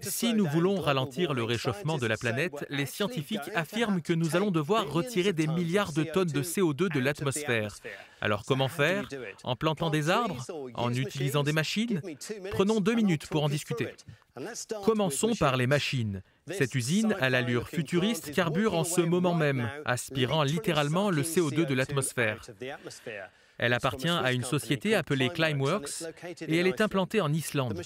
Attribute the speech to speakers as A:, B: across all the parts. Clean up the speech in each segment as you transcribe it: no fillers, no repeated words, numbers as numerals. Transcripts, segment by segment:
A: Si nous voulons ralentir le réchauffement de la planète, les scientifiques affirment que nous allons devoir retirer des milliards de tonnes de CO2 de l'atmosphère. Alors comment faire? En plantant des arbres? En utilisant des machines? Prenons 2 minutes pour en discuter. Commençons par les machines. Cette usine, à l'allure futuriste, carbure en ce moment même, aspirant littéralement le CO2 de l'atmosphère. Elle appartient à une société appelée Climeworks et elle est implantée en Islande.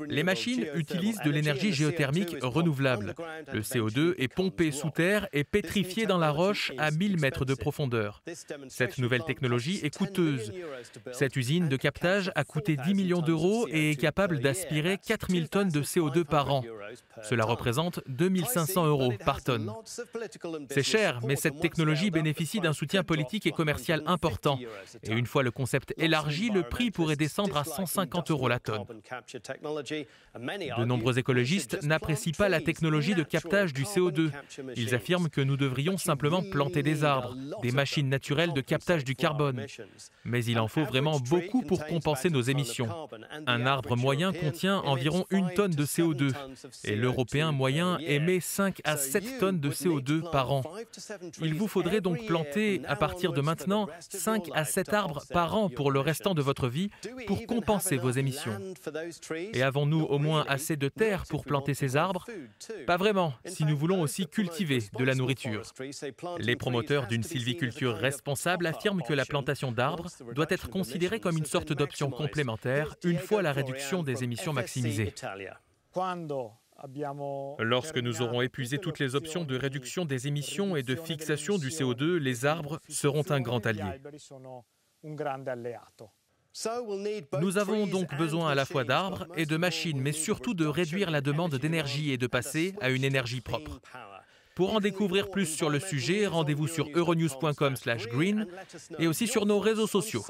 A: Les machines utilisent de l'énergie géothermique renouvelable. Le CO2 est pompé sous terre et pétrifié dans la roche à 1000 mètres de profondeur. Cette nouvelle technologie est coûteuse. Cette usine de captage a coûté 10 millions d'euros et est capable d'aspirer 4000 tonnes de CO2 par an. Cela représente 2500 euros par tonne. C'est cher, mais cette technologie bénéficie d'un soutien politique et commercial important. Et une fois le concept élargi, le prix pourrait descendre à 150 euros la tonne. De nombreux écologistes n'apprécient pas la technologie de captage du CO2. Ils affirment que nous devrions simplement planter des arbres, des machines naturelles de captage du carbone. Mais il en faut vraiment beaucoup pour compenser nos émissions. Un arbre moyen contient environ 1 tonne de CO2 et l'européen moyen émet 5 à 7 tonnes de CO2 par an. Il vous faudrait donc planter, à partir de maintenant, 5 à 7 arbres par an pour le restant de votre vie pour compenser vos émissions. Et avons-nous au moins assez de terre pour planter ces arbres? Pas vraiment, si nous voulons aussi cultiver de la nourriture. Les promoteurs d'une sylviculture responsable affirment que la plantation d'arbres doit être considérée comme une sorte d'option complémentaire une fois la réduction des émissions maximisée. Lorsque nous aurons épuisé toutes les options de réduction des émissions et de fixation du CO2, les arbres seront un grand allié. Nous avons donc besoin à la fois d'arbres et de machines, mais surtout de réduire la demande d'énergie et de passer à une énergie propre. Pour en découvrir plus sur le sujet, rendez-vous sur euronews.com/green et aussi sur nos réseaux sociaux.